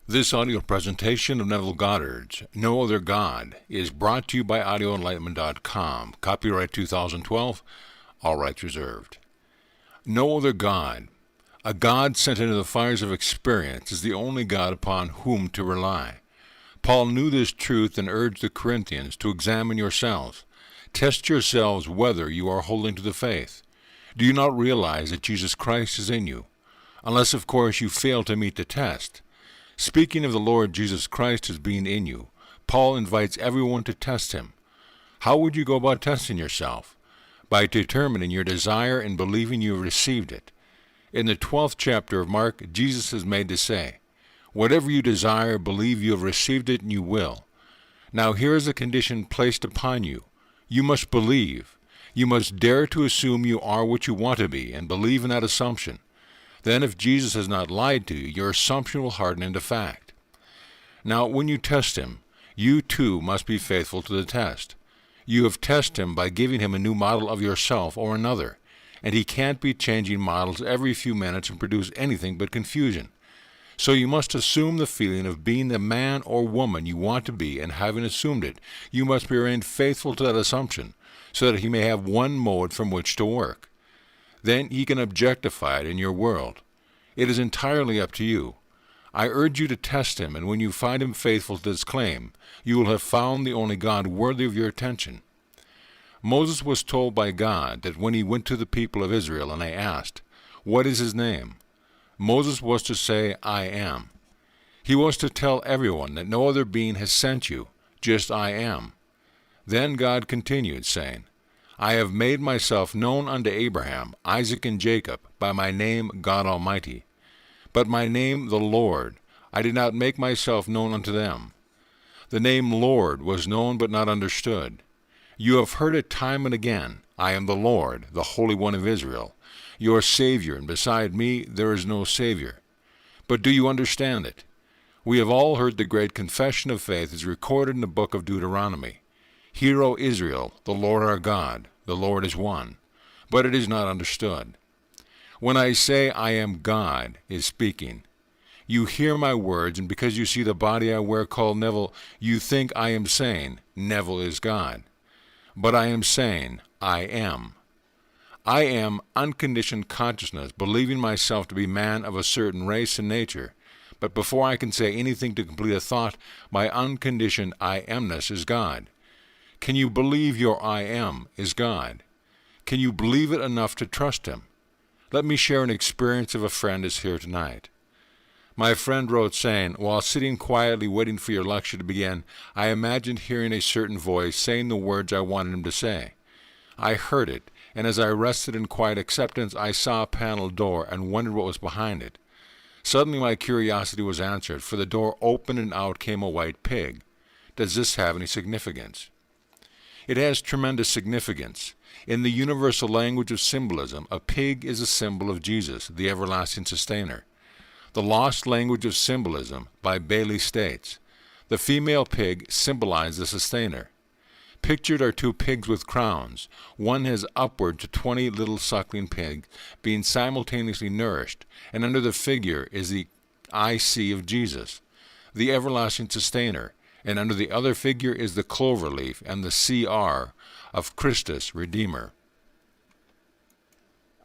This audio presentation of Neville Goddard's No Other God is brought to you by audioenlightenment.com. Copyright 2012, all rights reserved. No other God, a God sent into the fires of experience, is the only God upon whom to rely. Paul knew this truth and urged the Corinthians to examine yourselves. Test yourselves whether you are holding to the faith. Do you not realize that Jesus Christ is in you? Unless, of course, you fail to meet the test. Speaking of the Lord Jesus Christ as being in you, Paul invites everyone to test him. How would you go about testing yourself? By determining your desire and believing you have received it. In the 12th chapter of Mark, Jesus is made to say, "Whatever you desire, believe you have received it and you will." Now here is a condition placed upon you. You must believe. You must dare to assume you are what you want to be and believe in that assumption. Then if Jesus has not lied to you, your assumption will harden into fact. Now when you test him, you too must be faithful to the test. You have tested him by giving him a new model of yourself or another, and he can't be changing models every few minutes and produce anything but confusion. So you must assume the feeling of being the man or woman you want to be, and having assumed it, you must remain faithful to that assumption, so that he may have one mode from which to work. Then he can objectify it in your world. It is entirely up to you. I urge you to test him, and when you find him faithful to his claim, you will have found the only God worthy of your attention. Moses was told by God that when he went to the people of Israel and they asked, "What is his name?" Moses was to say, "I am." He was to tell everyone that no other being has sent you, just I am. Then God continued, saying, "I have made myself known unto Abraham, Isaac, and Jacob by my name God Almighty. But my name the Lord, I did not make myself known unto them." The name Lord was known but not understood. You have heard it time and again, "I am the Lord, the Holy One of Israel, your Savior, and beside me there is no Savior." But do you understand it? We have all heard the great confession of faith is recorded in the book of Deuteronomy. "Hear, O Israel, the Lord our God, the Lord is one." But it is not understood. When I say I am God is speaking, you hear my words, and because you see the body I wear called Neville, you think I am saying Neville is God. But I am saying I am. I am unconditioned consciousness, believing myself to be man of a certain race and nature. But before I can say anything to complete a thought, my unconditioned I amness is God. Can you believe your I am is God? Can you believe it enough to trust him? Let me share an experience of a friend is here tonight. My friend wrote saying, "While sitting quietly waiting for your lecture to begin, I imagined hearing a certain voice saying the words I wanted him to say. I heard it, and as I rested in quiet acceptance, I saw a panel door and wondered what was behind it. Suddenly my curiosity was answered, for the door opened and out came a white pig. Does this have any significance?" It has tremendous significance. In the universal language of symbolism, a pig is a symbol of Jesus, the everlasting sustainer. The Lost Language of Symbolism by Bailey states, "The female pig symbolizes the sustainer. Pictured are two pigs with crowns. One has upward to 20 little suckling pigs being simultaneously nourished, and under the figure is the IC of Jesus, the everlasting sustainer, and under the other figure is the clover leaf and the CR of Christus Redeemer."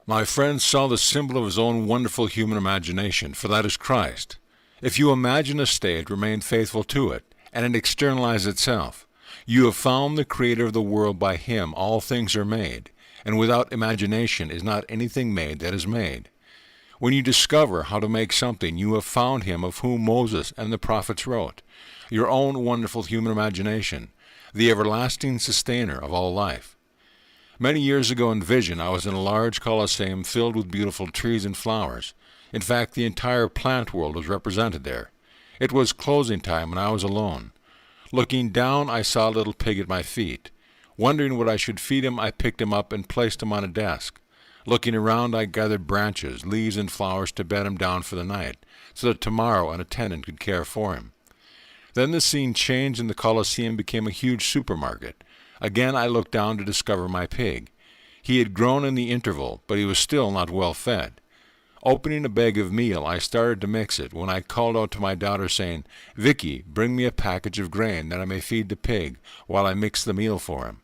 My friend saw the symbol of his own wonderful human imagination, for that is Christ. If you imagine a state, remain faithful to it, and it externalizes itself. You have found the Creator of the world. By him all things are made, and without imagination is not anything made that is made. When you discover how to make something, you have found him of whom Moses and the prophets wrote, your own wonderful human imagination, the everlasting sustainer of all life. Many years ago in vision, I was in a large coliseum filled with beautiful trees and flowers. In fact, the entire plant world was represented there. It was closing time and I was alone. Looking down, I saw a little pig at my feet. Wondering what I should feed him, I picked him up and placed him on a desk. Looking around, I gathered branches, leaves, and flowers to bed him down for the night, so that tomorrow an attendant could care for him. Then the scene changed and the coliseum became a huge supermarket. Again I looked down to discover my pig. He had grown in the interval, but he was still not well fed. Opening a bag of meal, I started to mix it when I called out to my daughter saying, "Vicky, bring me a package of grain that I may feed the pig while I mix the meal for him."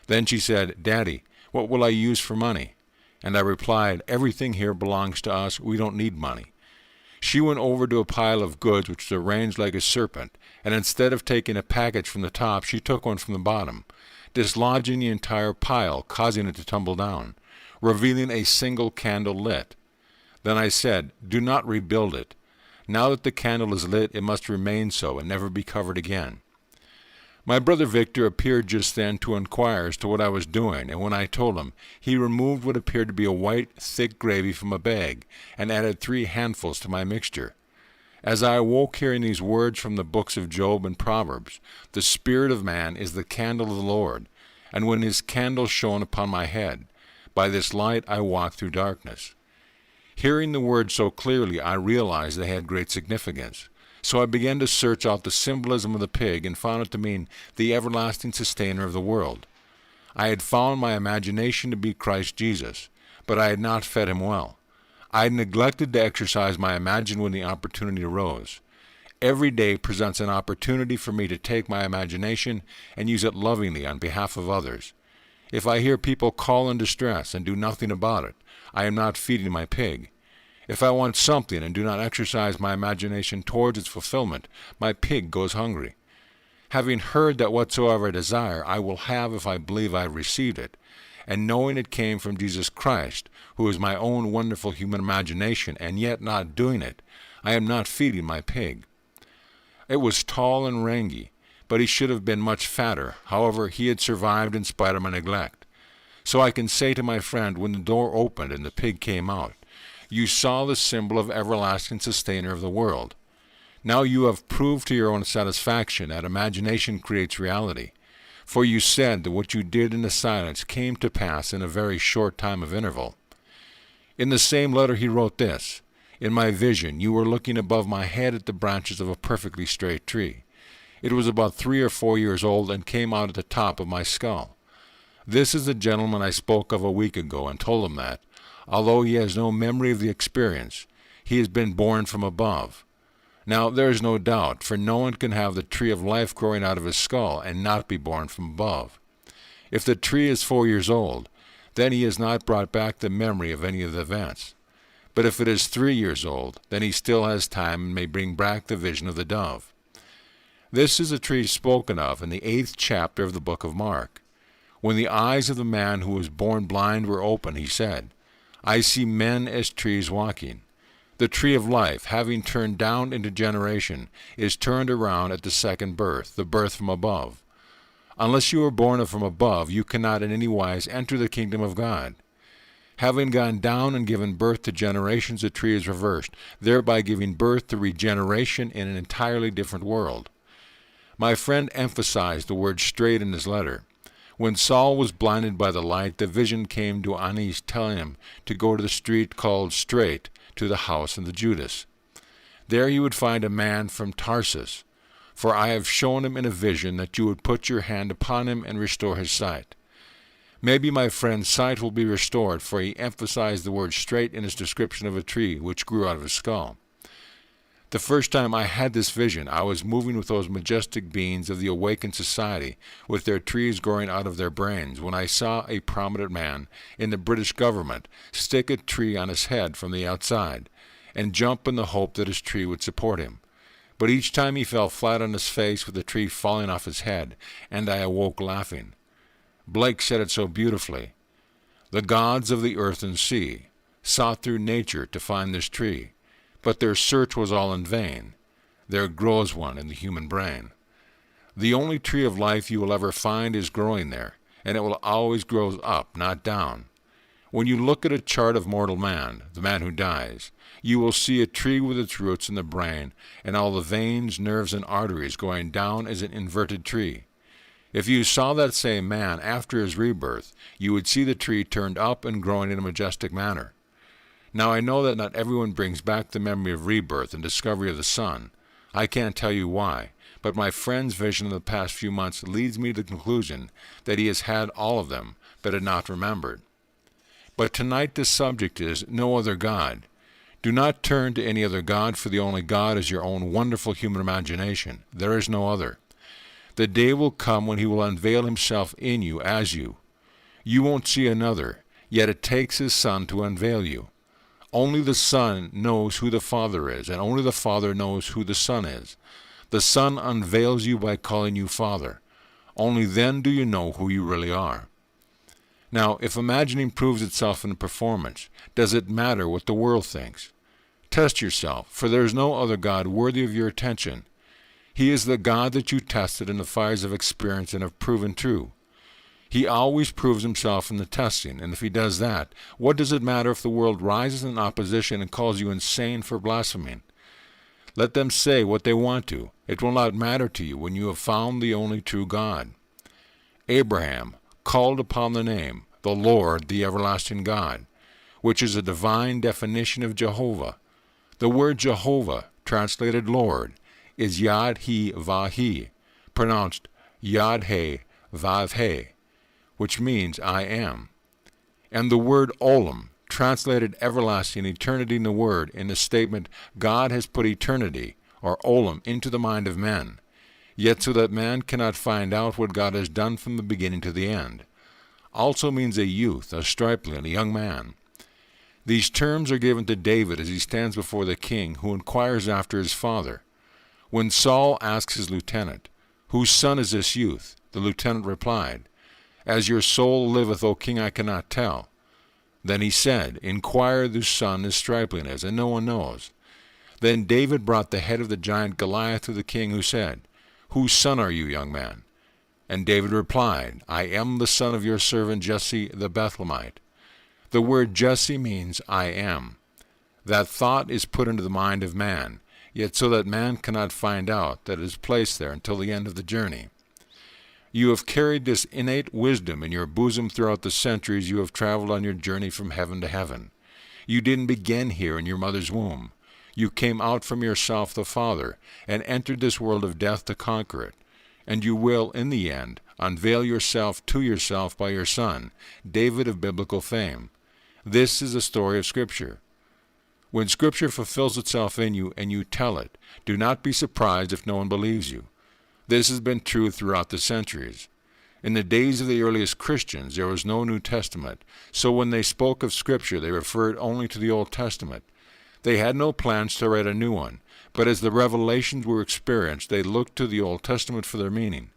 Then she said, "Daddy, what will I use for money?" And I replied, "Everything here belongs to us. We don't need money." She went over to a pile of goods which was arranged like a serpent, and instead of taking a package from the top, she took one from the bottom, dislodging the entire pile, causing it to tumble down, revealing a single candle lit. Then I said, "Do not rebuild it. Now that the candle is lit, it must remain so and never be covered again." My brother Victor appeared just then to inquire as to what I was doing, and when I told him, he removed what appeared to be a white, thick gravy from a bag and added 3 handfuls to my mixture. As I awoke hearing these words from the books of Job and Proverbs, "The spirit of man is the candle of the Lord, and when his candle shone upon my head, by this light I walked through darkness." Hearing the words so clearly, I realized they had great significance. So I began to search out the symbolism of the pig and found it to mean the everlasting sustainer of the world. I had found my imagination to be Christ Jesus, but I had not fed him well. I had neglected to exercise my imagination when the opportunity arose. Every day presents an opportunity for me to take my imagination and use it lovingly on behalf of others. If I hear people call in distress and do nothing about it, I am not feeding my pig. If I want something and do not exercise my imagination towards its fulfillment, my pig goes hungry. Having heard that whatsoever I desire, I will have if I believe I have received it, and knowing it came from Jesus Christ, who is my own wonderful human imagination, and yet not doing it, I am not feeding my pig. It was tall and rangy, but he should have been much fatter. However, he had survived in spite of my neglect. So I can say to my friend, when the door opened and the pig came out, "You saw the symbol of everlasting sustainer of the world. Now you have proved to your own satisfaction that imagination creates reality. For you said that what you did in the silence came to pass in a very short time of interval." In the same letter he wrote this, "In my vision you were looking above my head at the branches of a perfectly straight tree. It was about 3 or 4 years old and came out at the top of my skull. This is the gentleman I spoke of a week ago and told him that, although he has no memory of the experience, he has been born from above. Now there is no doubt, for no one can have the tree of life growing out of his skull and not be born from above. If the tree is 4 years old, then he has not brought back the memory of any of the events. But if it is 3 years old, then he still has time and may bring back the vision of the dove. This is the tree spoken of in the 8th chapter of the book of Mark. When the eyes of the man who was born blind were open, he said, "I see men as trees walking." The tree of life, having turned down into generation, is turned around at the second birth, the birth from above. Unless you are born from above, you cannot in any wise enter the kingdom of God. Having gone down and given birth to generations, the tree is reversed, thereby giving birth to regeneration in an entirely different world. My friend emphasized the word straight in his letter. When Saul was blinded by the light, the vision came to Ananias telling him to go to the street called Straight, to the house of the Judas. There you would find a man from Tarsus, for I have shown him in a vision that you would put your hand upon him and restore his sight. Maybe my friend's sight will be restored, for he emphasized the word straight in his description of a tree which grew out of his skull. The first time I had this vision, I was moving with those majestic beings of the awakened society, with their trees growing out of their brains, when I saw a prominent man in the British government stick a tree on his head from the outside, and jump in the hope that his tree would support him. But each time he fell flat on his face with the tree falling off his head, and I awoke laughing. Blake said it so beautifully. The gods of the earth and sea sought through nature to find this tree, but their search was all in vain. There grows one in the human brain. The only tree of life you will ever find is growing there, and it will always grow up, not down. When you look at a chart of mortal man, the man who dies, you will see a tree with its roots in the brain, and all the veins, nerves, and arteries going down as an inverted tree. If you saw that same man after his rebirth, you would see the tree turned up and growing in a majestic manner. Now I know that not everyone brings back the memory of rebirth and discovery of the sun. I can't tell you why, but my friend's vision of the past few months leads me to the conclusion that he has had all of them, but had not remembered. But tonight the subject is no other God. Do not turn to any other god, for the only God is your own wonderful human imagination. There is no other. The day will come when he will unveil himself in you as you. You won't see another, yet it takes his Son to unveil you. Only the Son knows who the Father is, and only the Father knows who the Son is. The Son unveils you by calling you Father. Only then do you know who you really are. Now, if imagining proves itself in a performance, does it matter what the world thinks? Test yourself, for there is no other God worthy of your attention. He is the God that you tested in the fires of experience and have proven true. He always proves himself in the testing, and if he does that, what does it matter if the world rises in opposition and calls you insane for blaspheming? Let them say what they want to. It will not matter to you when you have found the only true God. Abraham called upon the name, the Lord, the everlasting God, which is a divine definition of Jehovah. The word Jehovah, translated Lord, is Yad-He-Vah-He, pronounced Yad-He-Vav-He, which means I am. And the word Olam, translated everlasting, eternity in the word, in the statement, God has put eternity, or Olam, into the mind of men, yet so that man cannot find out what God has done from the beginning to the end, also means a youth, a stripling, a young man. These terms are given to David as he stands before the king, who inquires after his father. When Saul asks his lieutenant, "Whose son is this youth?" the lieutenant replied, "As your soul liveth, O king, I cannot tell." Then he said, "Inquire whose son this stripling is, and no one knows." Then David brought the head of the giant Goliath to the king, who said, "Whose son are you, young man?" And David replied, "I am the son of your servant Jesse the Bethlehemite." The word Jesse means I am. That thought is put into the mind of man, yet so that man cannot find out that it is placed there until the end of the journey. You have carried this innate wisdom in your bosom throughout the centuries you have traveled on your journey from heaven to heaven. You didn't begin here in your mother's womb. You came out from yourself the Father, and entered this world of death to conquer it. And you will, in the end, unveil yourself to yourself by your Son, David of biblical fame. This is the story of Scripture. When Scripture fulfills itself in you and you tell it, do not be surprised if no one believes you. This has been true throughout the centuries. In the days of the earliest Christians, there was no New Testament, so when they spoke of Scripture, they referred only to the Old Testament. They had no plans to write a new one, but as the revelations were experienced, they looked to the Old Testament for their meaning.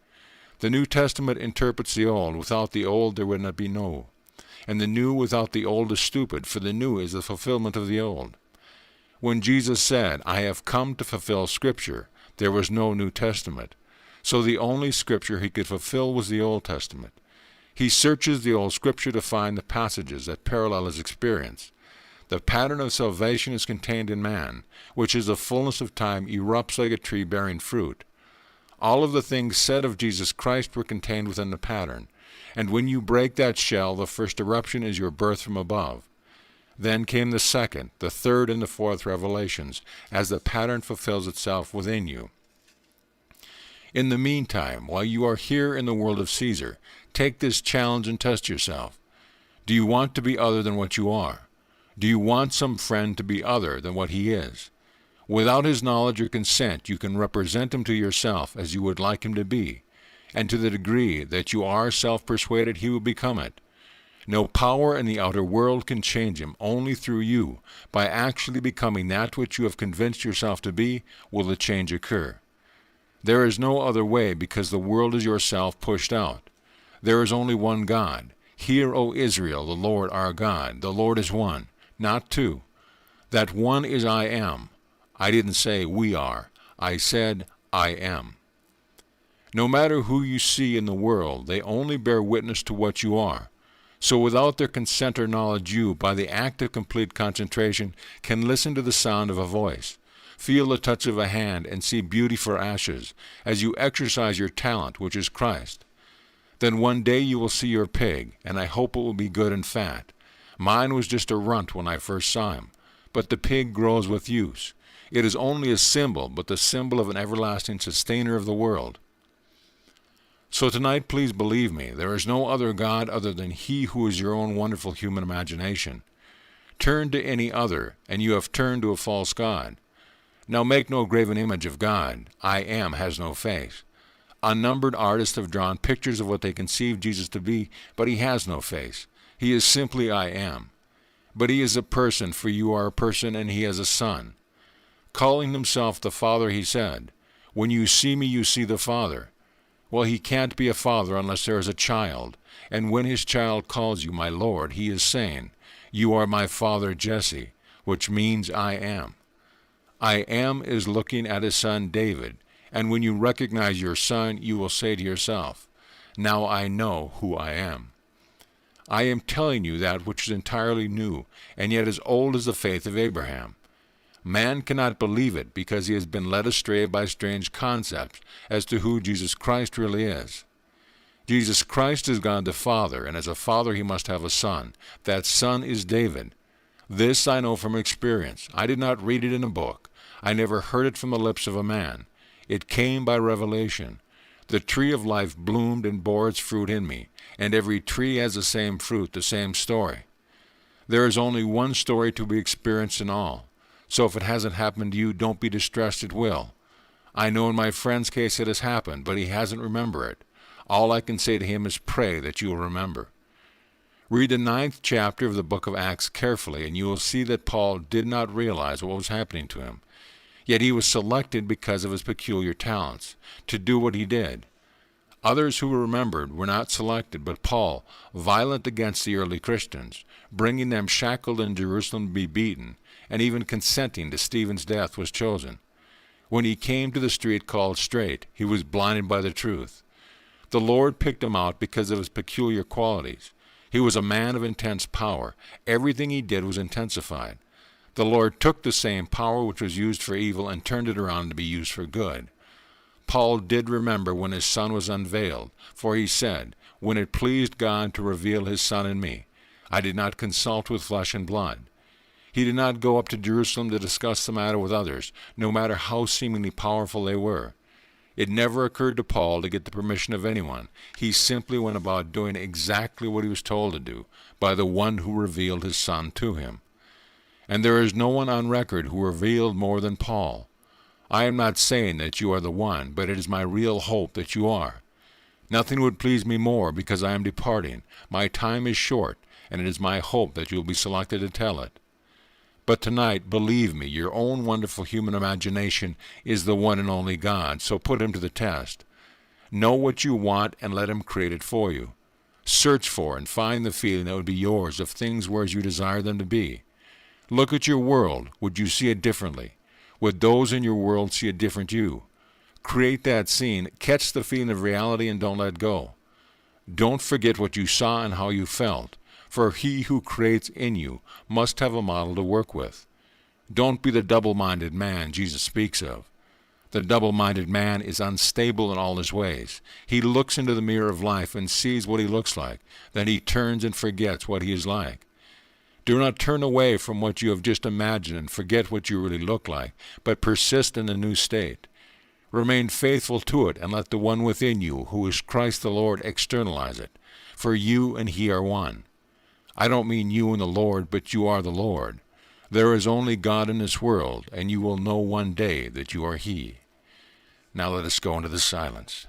The New Testament interprets the Old. Without the Old, there would not be no. And the new without the old is stupid, for the new is the fulfillment of the old. When Jesus said, "I have come to fulfill Scripture," there was no New Testament. So the only Scripture he could fulfill was the Old Testament. He searches the Old Scripture to find the passages that parallel his experience. The pattern of salvation is contained in man, which is the fullness of time erupts like a tree bearing fruit. All of the things said of Jesus Christ were contained within the pattern. And when you break that shell, the first eruption is your birth from above. Then came the second, the third, and the fourth revelations, as the pattern fulfills itself within you. In the meantime, while you are here in the world of Caesar, take this challenge and test yourself. Do you want to be other than what you are? Do you want some friend to be other than what he is? Without his knowledge or consent, you can represent him to yourself as you would like him to be, and to the degree that you are self-persuaded he will become it. No power in the outer world can change him. Only through you, by actually becoming that which you have convinced yourself to be, will the change occur. There is no other way, because the world is yourself pushed out. There is only one God. Hear, O Israel, the Lord our God. The Lord is one, not two. That one is I am. I didn't say we are. I said I am. No matter who you see in the world, they only bear witness to what you are. So without their consent or knowledge, you, by the act of complete concentration, can listen to the sound of a voice, feel the touch of a hand, and see beauty for ashes, as you exercise your talent, which is Christ. Then one day you will see your pig, and I hope it will be good and fat. Mine was just a runt when I first saw him, but the pig grows with use. It is only a symbol, but the symbol of an everlasting sustainer of the world. So tonight, please believe me, there is no other God other than He who is your own wonderful human imagination. Turn to any other, and you have turned to a false god. Now make no graven image of God. I am has no face. Unnumbered artists have drawn pictures of what they conceive Jesus to be, but he has no face. He is simply I am. But he is a person, for you are a person, and he has a son. Calling himself the Father, he said, when you see me, you see the Father. Well, he can't be a father unless there is a child, and when his child calls you my Lord, he is saying, you are my father Jesse, which means I am. I am is looking at his son David, and when you recognize your son, you will say to yourself, now I know who I am. I am telling you that which is entirely new, and yet as old as the faith of Abraham. Man cannot believe it because he has been led astray by strange concepts as to who Jesus Christ really is. Jesus Christ is God the Father, and as a father he must have a son. That son is David. This I know from experience. I did not read it in a book. I never heard it from the lips of a man. It came by revelation. The tree of life bloomed and bore its fruit in me, and every tree has the same fruit, the same story. There is only one story to be experienced in all. So if it hasn't happened to you, don't be distressed, it will. I know in my friend's case it has happened, but he hasn't remembered it. All I can say to him is pray that you will remember. Read the 9th chapter of the book of Acts carefully, and you will see that Paul did not realize what was happening to him. Yet he was selected because of his peculiar talents, to do what he did. Others who were remembered were not selected, but Paul, violent against the early Christians, bringing them shackled in Jerusalem to be beaten, and even consenting to Stephen's death, was chosen. When he came to the street called Straight, he was blinded by the truth. The Lord picked him out because of his peculiar qualities. He was a man of intense power. Everything he did was intensified. The Lord took the same power which was used for evil and turned it around to be used for good. Paul did remember when his son was unveiled, for he said, when it pleased God to reveal his son in me, I did not consult with flesh and blood. He did not go up to Jerusalem to discuss the matter with others, no matter how seemingly powerful they were. It never occurred to Paul to get the permission of anyone. He simply went about doing exactly what he was told to do by the one who revealed his son to him. And there is no one on record who revealed more than Paul. I am not saying that you are the one, but it is my real hope that you are. Nothing would please me more because I am departing. My time is short, and it is my hope that you will be selected to tell it. But tonight, believe me, your own wonderful human imagination is the one and only God, so put him to the test. Know what you want and let him create it for you. Search for and find the feeling that would be yours if things were as you desire them to be. Look at your world. Would you see it differently? Would those in your world see a different you? Create that scene, catch the feeling of reality, and don't let go. Don't forget what you saw and how you felt, for he who creates in you must have a model to work with. Don't be the double-minded man Jesus speaks of. The double-minded man is unstable in all his ways. He looks into the mirror of life and sees what he looks like. Then he turns and forgets what he is like. Do not turn away from what you have just imagined and forget what you really look like, but persist in the new state. Remain faithful to it and let the one within you, who is Christ the Lord, externalize it. For you and he are one. I don't mean you and the Lord, but you are the Lord. There is only God in this world, and you will know one day that you are he. Now let us go into the silence.